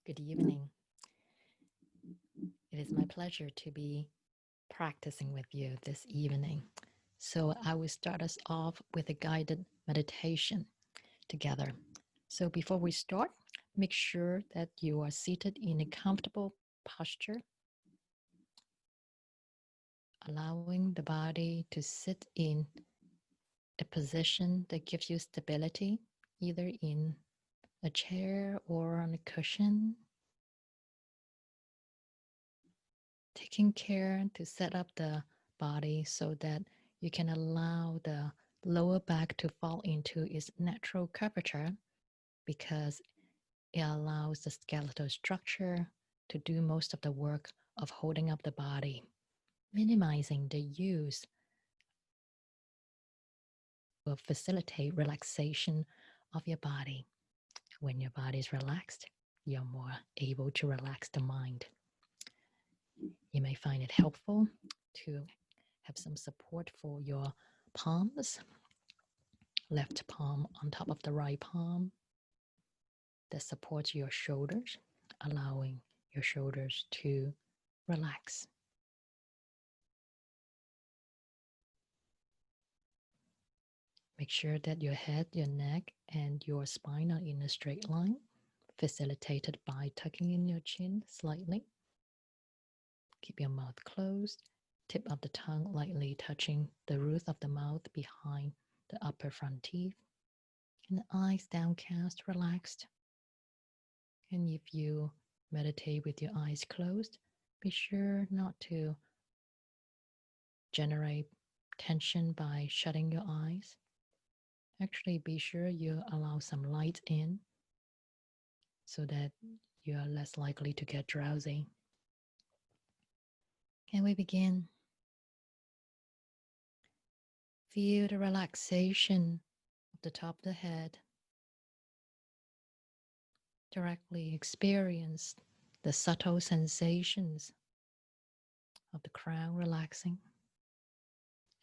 Good evening. It is my pleasure to be practicing with you this evening. So I will start us off with a guided meditation together. So before we start, make sure that you are seated in a comfortable posture, allowing the body to sit in a position that gives you stability, either in a chair or on a cushion. Taking care to set up the body so that you can allow the lower back to fall into its natural curvature, because it allows the skeletal structure to do most of the work of holding up the body, minimizing the use will facilitate relaxation of your body. When your body is relaxed, you're more able to relax the mind. You may find it helpful to have some support for your palms, left palm on top of the right palm, that supports your shoulders, allowing your shoulders to relax. Make sure that your head, your neck, and your spine are in a straight line, facilitated by tucking in your chin slightly. Keep your mouth closed, tip of the tongue lightly touching the roof of the mouth behind the upper front teeth, and the eyes downcast, relaxed. And if you meditate with your eyes closed, be sure not to generate tension by shutting your eyes. Actually, be sure you allow some light in so that you are less likely to get drowsy. Can we begin? Feel the relaxation of the top of the head. Directly experience the subtle sensations of the crown relaxing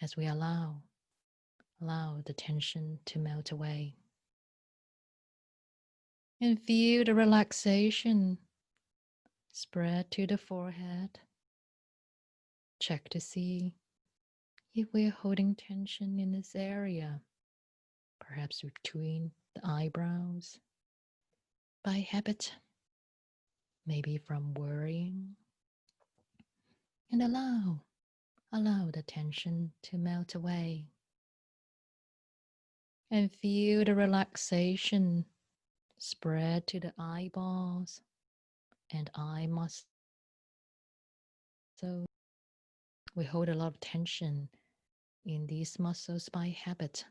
as we allow the tension to melt away. And feel the relaxation spread to the forehead. Check to see if we're holding tension in this area, perhaps between the eyebrows, by habit, maybe from worrying. And allow the tension to melt away. And feel the relaxation spread to the eyeballs and eye muscles. So we hold a lot of tension in these muscles by habit,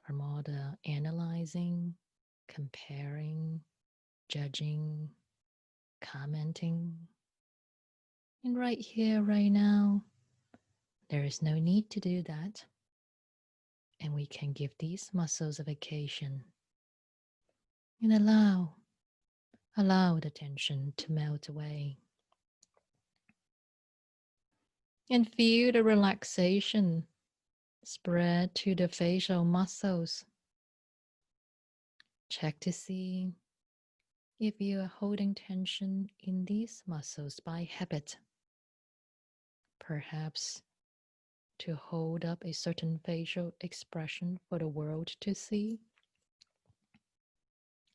from all the analyzing, comparing, judging, commenting. And right here, right now, there is no need to do that. And we can give these muscles a vacation and allow the tension to melt away. And feel the relaxation spread to the facial muscles. Check to see if you are holding tension in these muscles by habit. Perhaps to hold up a certain facial expression for the world to see.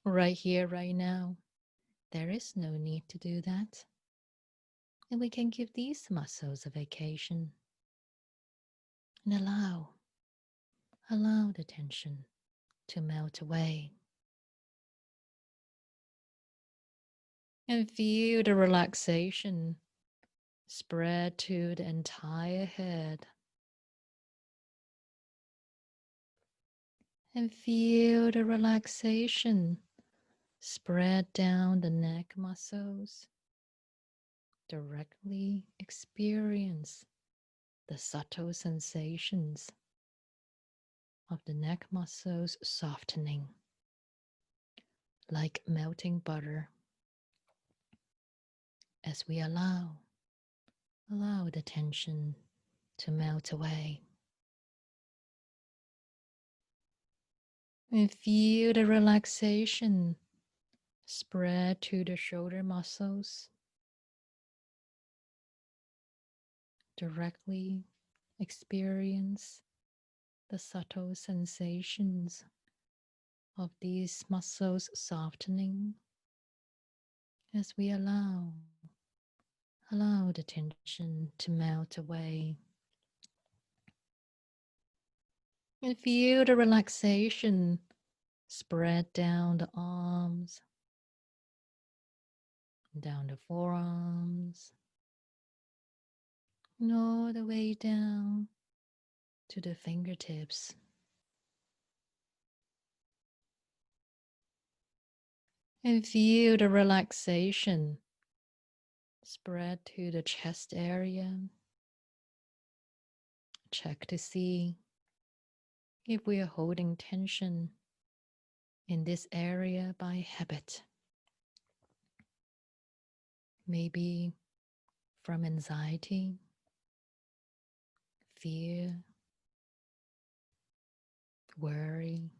Right here, right now, there is no need to do that. And we can give these muscles a vacation and allow the tension to melt away. And feel the relaxation spread to the entire head. And feel the relaxation spread down the neck muscles. Directly experience the subtle sensations of the neck muscles softening, like melting butter, as we allow the tension to melt away. And feel the relaxation Spread to the shoulder muscles. Directly experience the subtle sensations of these muscles softening as we allow the tension to melt away. And feel the relaxation spread down the arms, down the forearms, and all the way down to the fingertips. And feel the relaxation spread to the chest area. Check to see if we are holding tension in this area by habit. Maybe from anxiety, fear, worry,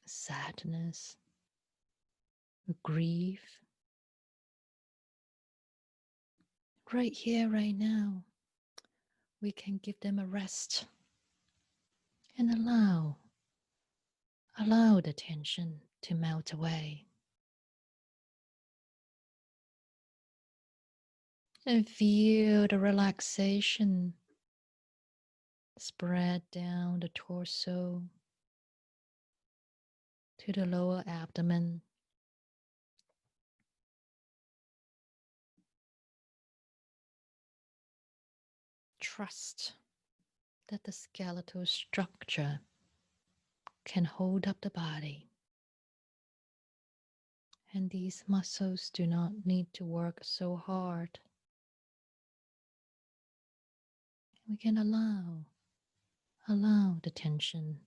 sadness, grief. Right here, right now, we can give them a rest and allow the tension to melt away. And feel the relaxation spread down the torso to the lower abdomen. Trust that the skeletal structure can hold up the body. And these muscles do not need to work so hard. We can allow the tension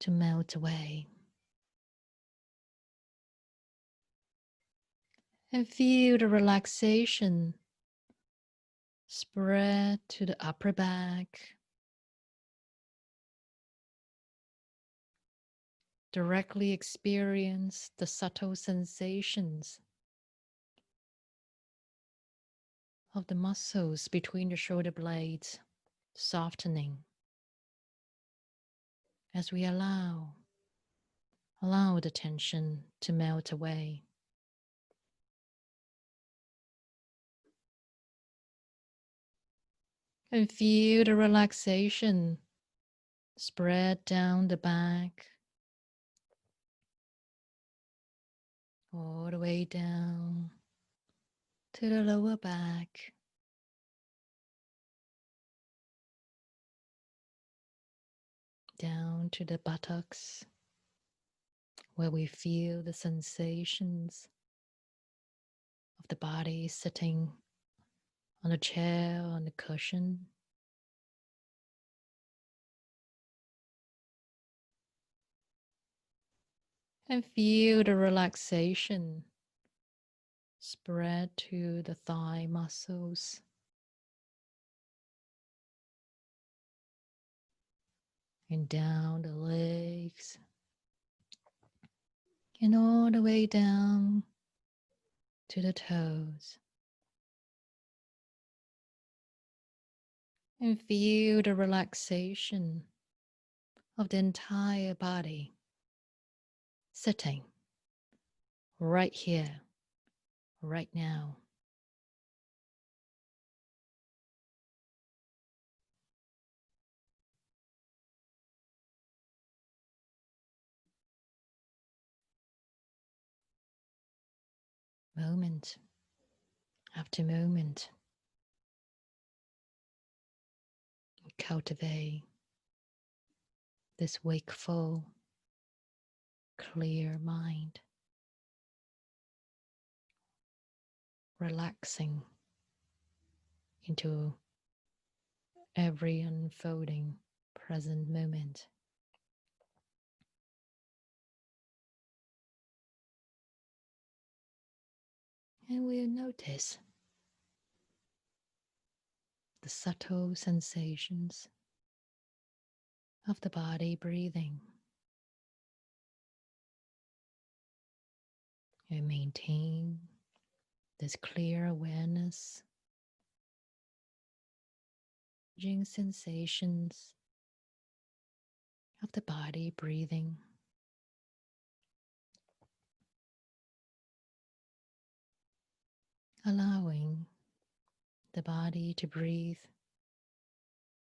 to melt away. And feel the relaxation spread to the upper back. Directly experience the subtle sensations of the muscles between the shoulder blades softening as we allow the tension to melt away. And feel the relaxation spread down the back, all the way down to the lower back. Down to the buttocks, where we feel the sensations of the body sitting on a chair, on the cushion. And feel the relaxation spread to the thigh muscles. And down the legs. And all the way down to the toes. And feel the relaxation of the entire body sitting right here, right now. Moment after moment, cultivate this wakeful, clear mind, relaxing into every unfolding present moment. And we'll notice the subtle sensations of the body breathing. and maintain this clear awareness, sensations of the body breathing, allowing the body to breathe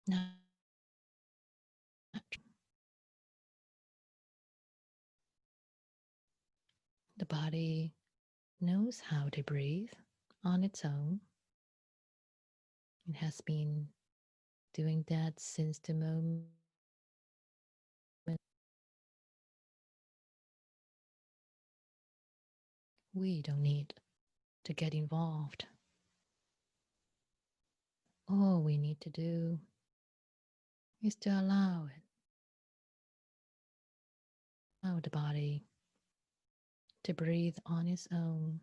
naturally. The body knows how to breathe on its own. It has been doing that since the moment we don't need to get involved. All we need to do is to allow the body to breathe on its own.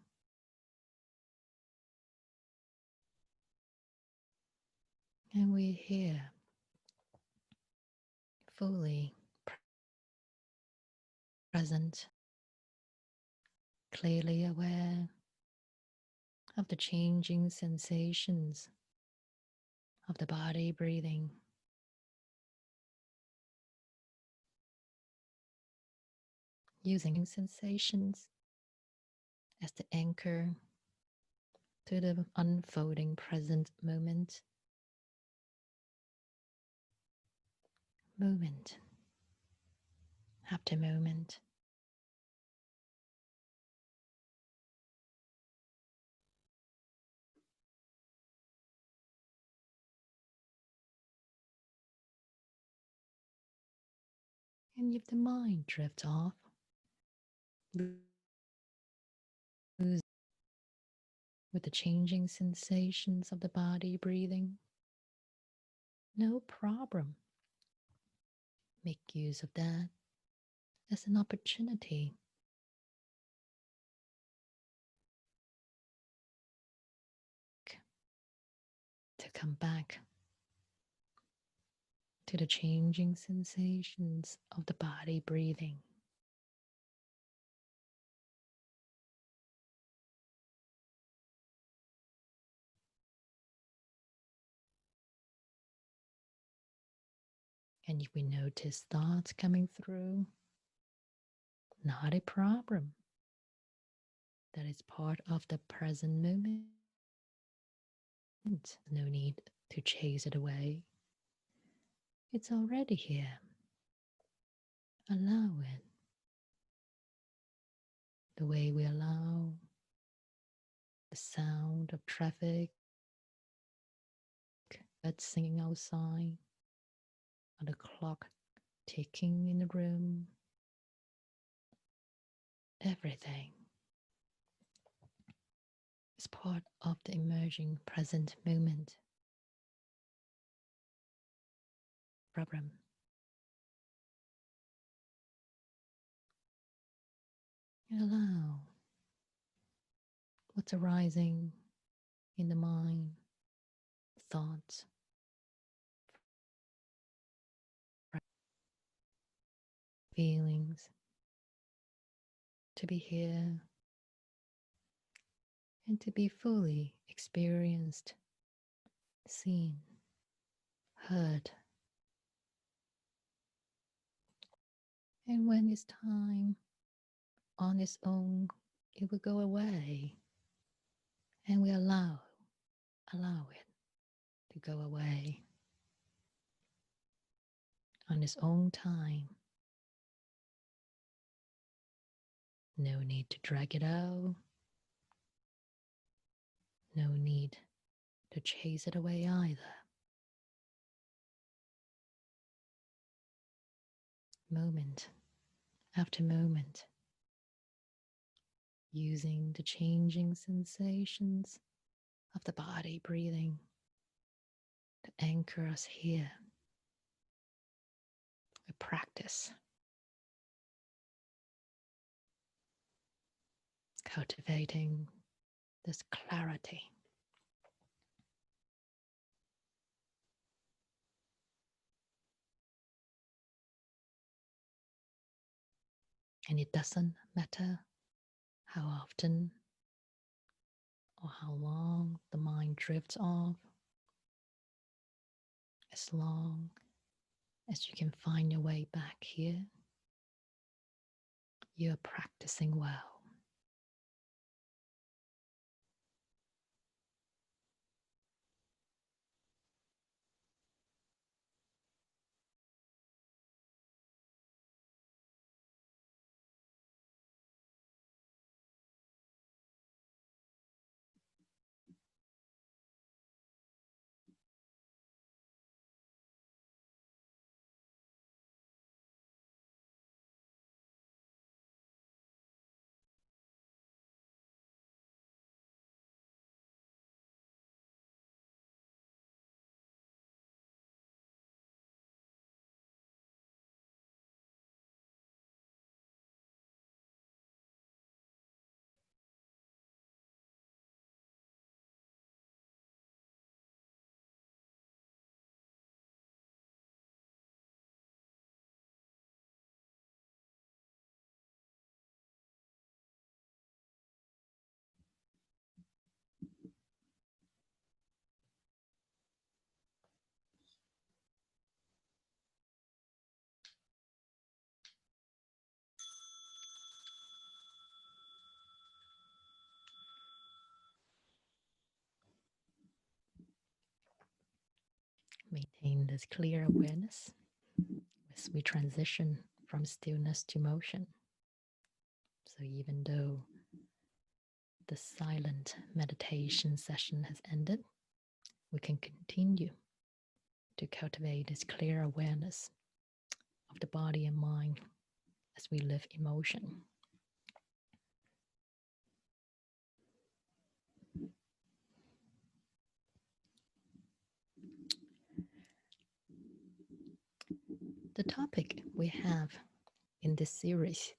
And we're here fully present, clearly aware of the changing sensations of the body breathing, using sensations as the anchor to the unfolding present moment. Moment after moment. And if the mind drifts off, with the changing sensations of the body breathing, no problem. Make use of that as an opportunity to come back to the changing sensations of the body breathing. And if we notice thoughts coming through, not a problem. That is part of the present moment. No need to chase it away. It's already here. Allow it. The way we allow the sound of traffic, birds singing outside, or the clock ticking in the room. Everything is part of the emerging present moment. Problem. And allow what's arising in the mind, thoughts, feelings to be here and to be fully experienced, seen, heard. And when it's time, on its own, it will go away. And we allow it to go away on its own time. No need to drag it out. No need to chase it away either. Moment after moment, using the changing sensations of the body breathing to anchor us here. We practice cultivating this clarity. And it doesn't matter how often or how long the mind drifts off. As long as you can find your way back here, you're practicing well. Maintain this clear awareness as we transition from stillness to motion. So even though the silent meditation session has ended, we can continue to cultivate this clear awareness of the body and mind as we live in motion. The topic we have in this series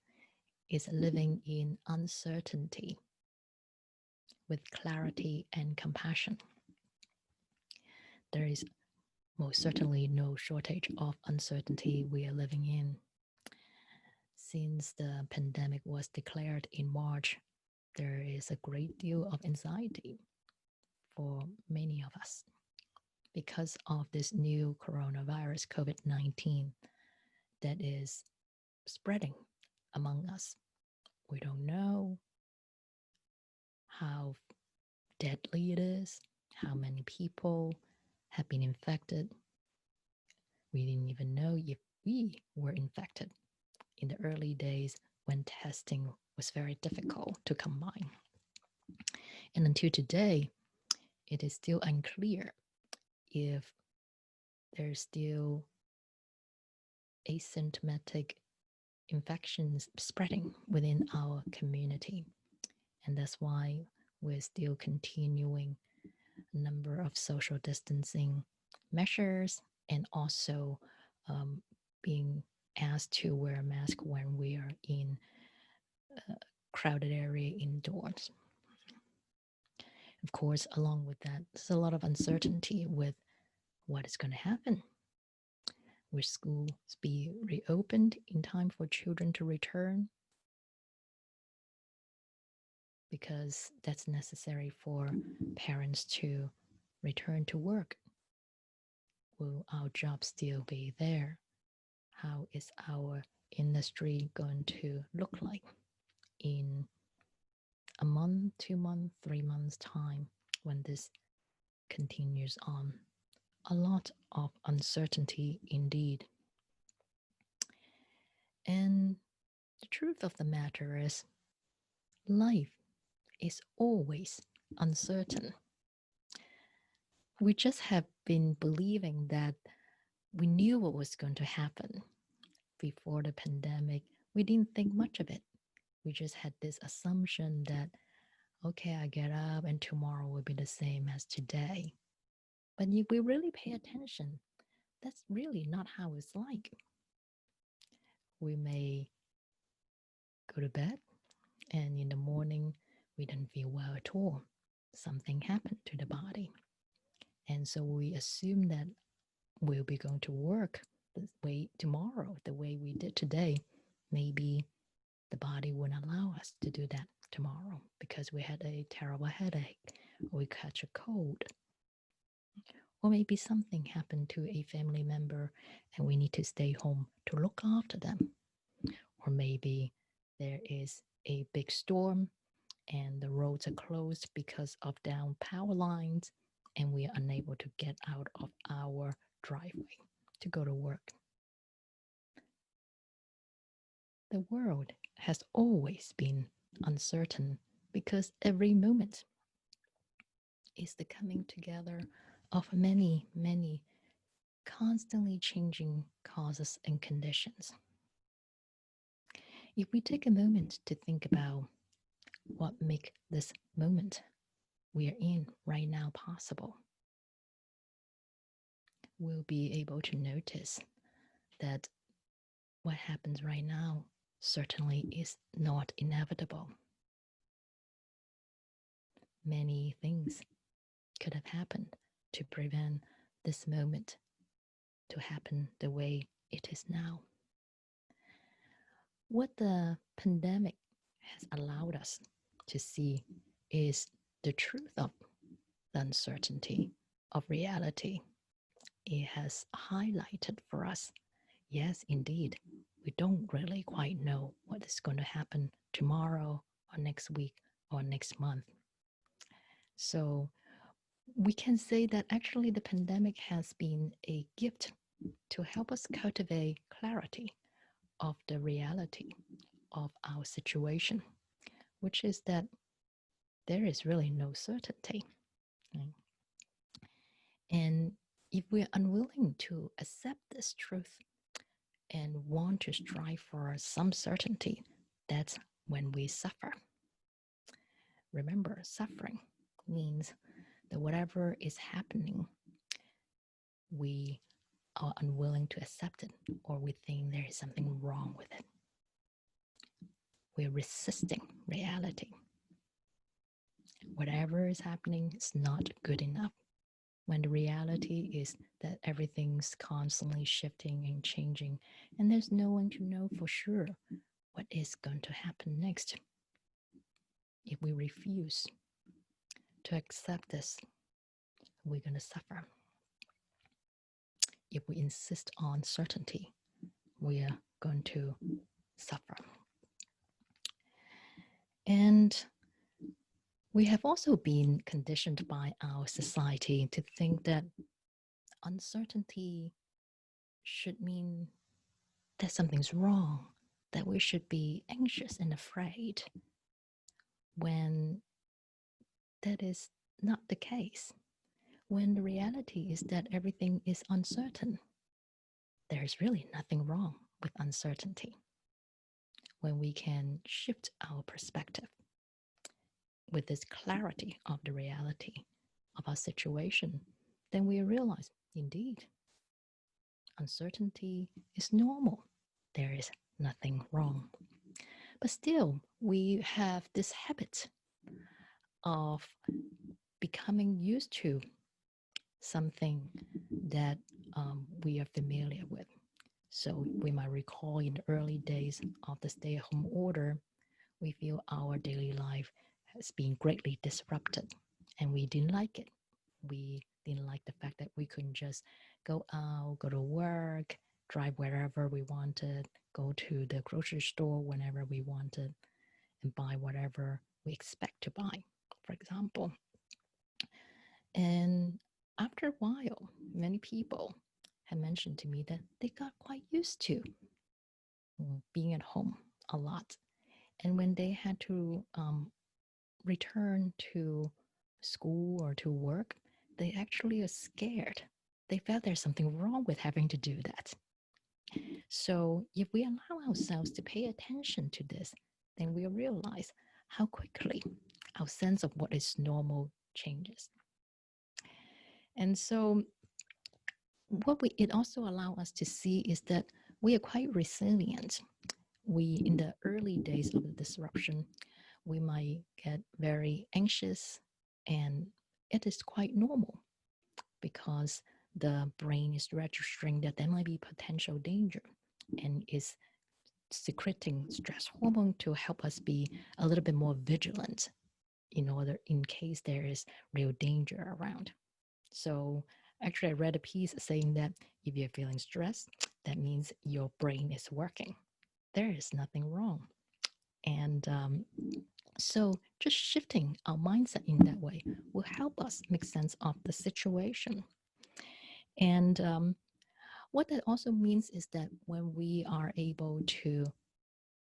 is living in uncertainty with clarity and compassion. There is most certainly no shortage of uncertainty we are living in. Since the pandemic was declared in March, there is a great deal of anxiety for many of us because of this new coronavirus, COVID-19, that is spreading among us. We don't know how deadly it is, how many people have been infected. We didn't even know if we were infected in the early days when testing was very difficult to come by. And until today, it is still unclear if there's still asymptomatic infections spreading within our community. And that's why we're still continuing a number of social distancing measures and also being asked to wear a mask when we are in a crowded area indoors. Of course, along with that, there's a lot of uncertainty with what is going to happen. Will schools be reopened in time for children to return? Because that's necessary for parents to return to work. Will our job still be there? How is our industry going to look like in a month, 2 months, 3 months' time when this continues on? A lot of uncertainty indeed. And the truth of the matter is, life is always uncertain. We just have been believing that we knew what was going to happen before the pandemic. We didn't think much of it. We just had this assumption that, okay, I get up and tomorrow will be the same as today. But if we really pay attention, that's really not how it's like. We may go to bed and in the morning we don't feel well at all. Something happened to the body. And so we assume that we'll be going to work the way tomorrow, the way we did today. Maybe the body wouldn't allow us to do that. tomorrow because we had a terrible headache, or we catch a cold, or maybe something happened to a family member and we need to stay home to look after them. Or maybe there is a big storm and the roads are closed because of down power lines and we are unable to get out of our driveway to go to work. The world has always been uncertain because every moment is the coming together of many, many constantly changing causes and conditions. If we take a moment to think about what make this moment we are in right now possible, we'll be able to notice that what happens right now certainly is not inevitable. Many things could have happened to prevent this moment to happen the way it is now. What the pandemic has allowed us to see is the truth of the uncertainty of reality. It has highlighted for us, yes, indeed, we don't really quite know what is going to happen tomorrow or next week or next month. So we can say that actually the pandemic has been a gift to help us cultivate clarity of the reality of our situation, which is that there is really no certainty. Right? And if we're unwilling to accept this truth and want to strive for some certainty, that's when we suffer. Remember, suffering means that whatever is happening, we are unwilling to accept it, or we think there is something wrong with it. We're resisting reality. Whatever is happening is not good enough. When the reality is that everything's constantly shifting and changing, and there's no one to know for sure what is going to happen next. If we refuse to accept this, we're going to suffer. If we insist on certainty, we are going to suffer. And we have also been conditioned by our society to think that uncertainty should mean that something's wrong, that we should be anxious and afraid, when that is not the case. When the reality is that everything is uncertain, there is really nothing wrong with uncertainty. When we can shift our perspective with this clarity of the reality of our situation, then we realize, indeed, uncertainty is normal. There is nothing wrong. But still, we have this habit of becoming used to something that we are familiar with. So we might recall in the early days of the stay-at-home order, we feel our daily life has been greatly disrupted, and we didn't like it. We didn't like the fact that we couldn't just go out, go to work, drive wherever we wanted, go to the grocery store whenever we wanted, and buy whatever we expect to buy, for example. And after a while, many people had mentioned to me that they got quite used to being at home a lot. And when they had to return to school or to work, they actually are scared. They felt there's something wrong with having to do that. So if we allow ourselves to pay attention to this, then we'll realize how quickly our sense of what is normal changes. And so what it also allows us to see is that we are quite resilient. We, in the early days of the disruption, we might get very anxious, and it is quite normal because the brain is registering that there might be potential danger and is secreting stress hormone to help us be a little bit more vigilant in case there is real danger around. So actually, I read a piece saying that if you're feeling stressed, that means your brain is working. There is nothing wrong. And so just shifting our mindset in that way will help us make sense of the situation. And what that also means is that when we are able to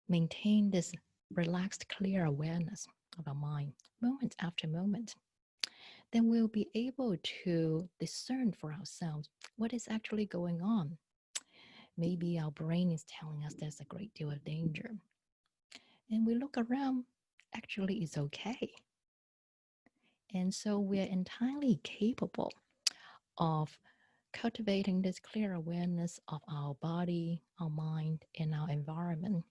maintain this relaxed, clear awareness of our mind moment after moment, then we'll be able to discern for ourselves what is actually going on. Maybe our brain is telling us there's a great deal of danger. And we look around, actually, it's okay. And so we're entirely capable of cultivating this clear awareness of our body, our mind, and our environment,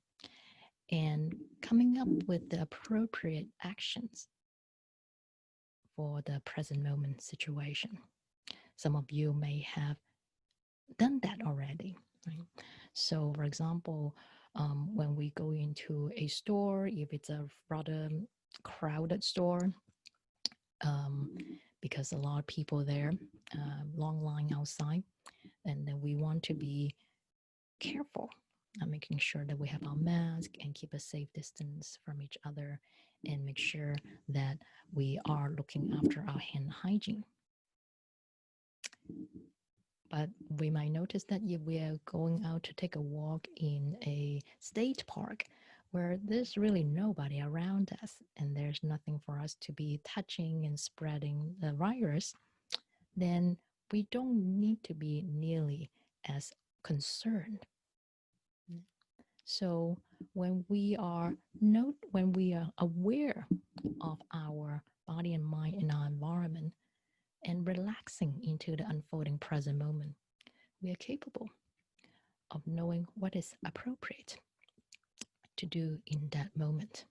and coming up with the appropriate actions for the present moment situation. Some of you may have done that already, right? So, for example, when we go into a store, if it's a rather crowded store, um, because a lot of people there, long line outside, and then we want to be careful making sure that we have our mask and keep a safe distance from each other, and make sure that we are looking after our hand hygiene. But we might notice that if we are going out to take a walk in a state park where there's really nobody around us and there's nothing for us to be touching and spreading the virus, then we don't need to be nearly as concerned. So when we are aware of our body and mind in our environment and relaxing into the unfolding present moment, we are capable of knowing what is appropriate to do in that moment.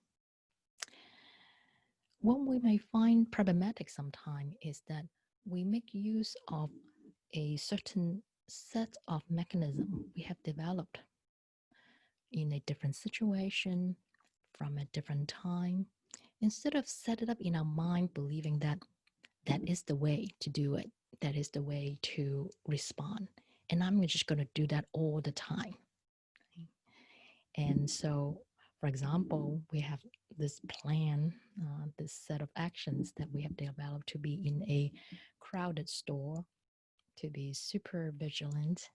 What we may find problematic sometimes is that we make use of a certain set of mechanisms we have developed in a different situation from a different time, instead of set it up in our mind believing that that is the way to do it, that is the way to respond, and I'm just going to do that all the time. And so, for example, we have this plan, this set of actions that we have developed to be in a crowded store, to be super vigilant.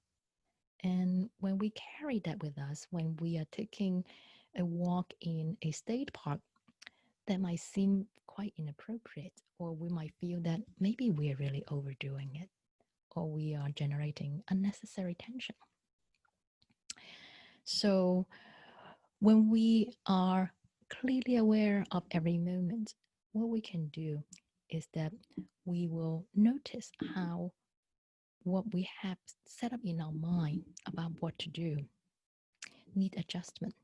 And when we carry that with us, when we are taking a walk in a state park, that might seem quite inappropriate, or we might feel that maybe we're really overdoing it, or we are generating unnecessary tension. So, when we are clearly aware of every moment, what we can do is that we will notice how what we have set up in our mind about what to do need adjustment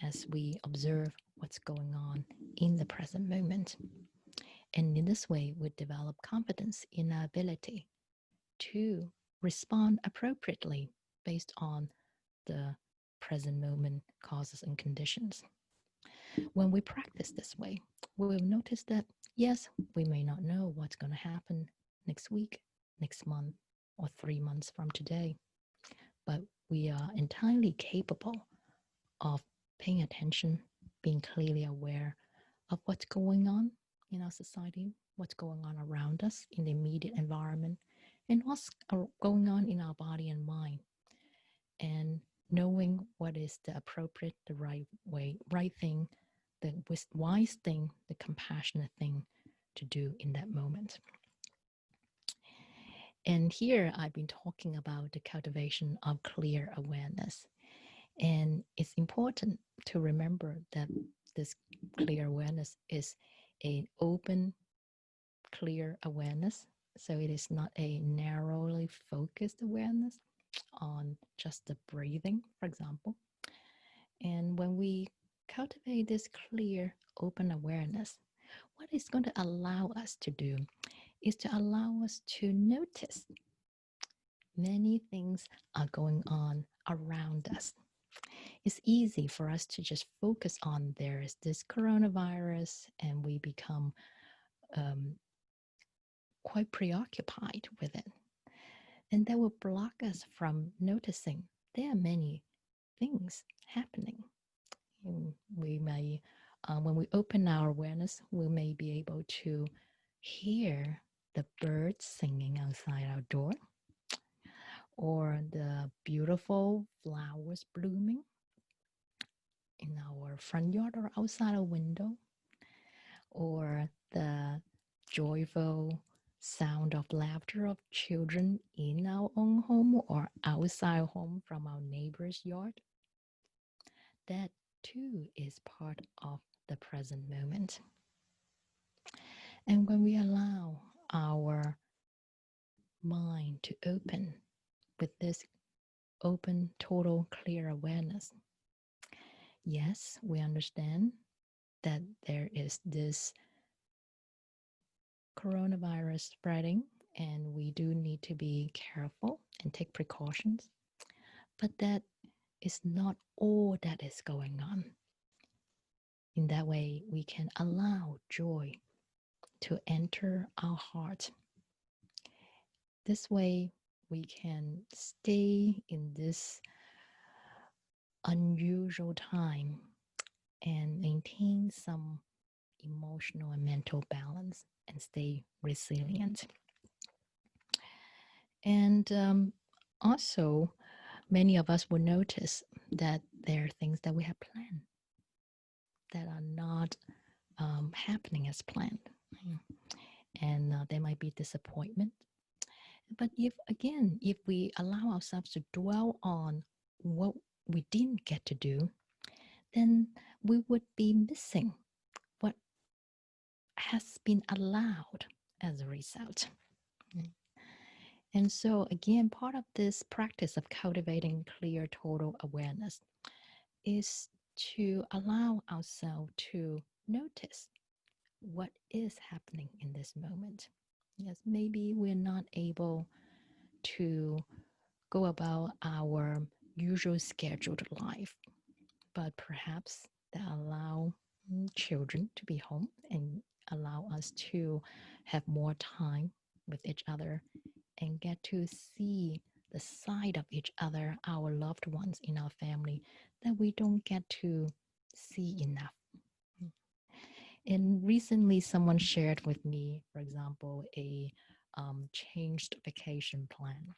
as we observe what's going on in the present moment. And in this way, we develop confidence in our ability to respond appropriately based on the present moment causes and conditions. When we practice this way, we'll notice that, yes, we may not know what's going to happen next week, next month, or 3 months from today, but we are entirely capable of paying attention, being clearly aware of what's going on in our society, what's going on around us in the immediate environment, and what's going on in our body and mind, and knowing what is the appropriate, the right way, right thing, the wise thing, the compassionate thing to do in that moment. And here I've been talking about the cultivation of clear awareness. And it's important to remember that this clear awareness is an open, clear awareness. So it is not a narrowly focused awareness on just the breathing, for example. And when we cultivate this clear, open awareness, what it's going to allow us to do is to allow us to notice many things are going on around us. it's easy for us to just focus on there is this coronavirus, and we become quite preoccupied with it. And that will block us from noticing there are many things happening. We may, when we open our awareness, we may be able to hear the birds singing outside our door, or the beautiful flowers blooming in our front yard or outside our window, or the joyful sound of laughter of children in our own home or outside home from our neighbor's yard. That too is part of the present moment. And when we allow our mind to open with this open, total, clear awareness, yes, we understand that there is this coronavirus spreading, and we do need to be careful and take precautions. But that is not all that is going on. In that way, we can allow joy to enter our heart. This way, we can stay in this unusual time and maintain some emotional and mental balance and stay resilient. And also, many of us will notice that there are things that we have planned that are not happening as planned. And there might be disappointment. But if we allow ourselves to dwell on what we didn't get to do, then we would be missing what has been allowed as a result. And so, again, part of this practice of cultivating clear total awareness is to allow ourselves to notice what is happening in this moment. Yes, maybe we're not able to go about our usual scheduled life, but perhaps that allow children to be home and allow us to have more time with each other and get to see the side of each other, our loved ones in our family, that we don't get to see enough. And recently, someone shared with me, for example, a changed vacation plan.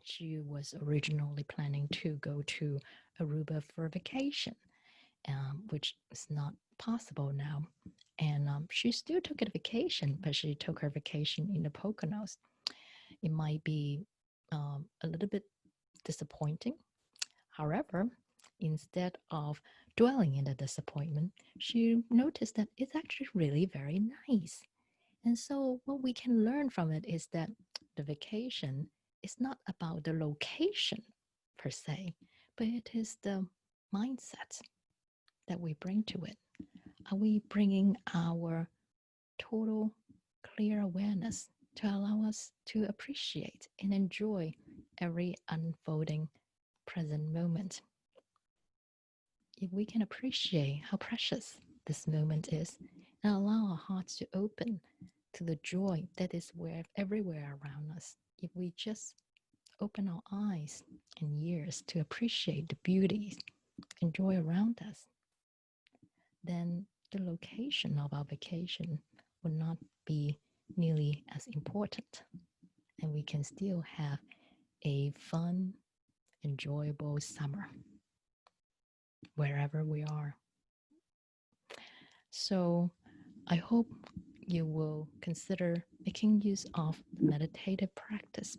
She was originally planning to go to Aruba for a vacation, which is not possible now. And she still took a vacation, but she took her vacation in the Poconos. It might be a little bit disappointing. However, instead of dwelling in the disappointment, she noticed that it's actually really very nice. And so, what we can learn from it is that the vacation is not about the location per se, but it is the mindset that we bring to it. Are we bringing our total clear awareness to allow us to appreciate and enjoy every unfolding present moment? If we can appreciate how precious this moment is and allow our hearts to open to the joy that is everywhere around us, if we just open our eyes and ears to appreciate the beauty and joy around us, then the location of our vacation will not be nearly as important. And we can still have a fun, enjoyable summer wherever we are. So I hope you will consider making use of the meditative practice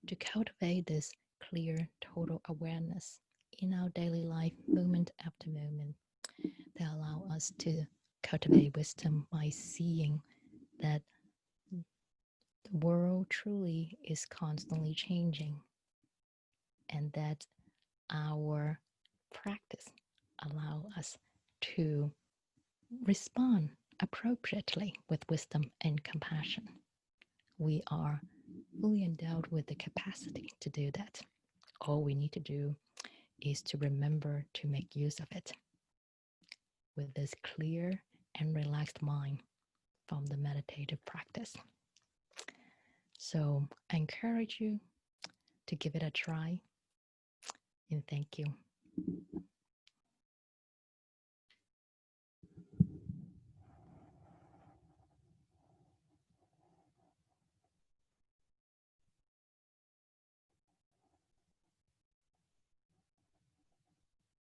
to cultivate this clear, total awareness in our daily life, moment after moment, that allow us to cultivate wisdom by seeing that the world truly is constantly changing, and that our practice allow us to respond appropriately with wisdom and compassion. We are fully endowed with the capacity to do that. All we need to do is to remember to make use of it with this clear and relaxed mind from the meditative practice. So I encourage you to give it a try, and thank you.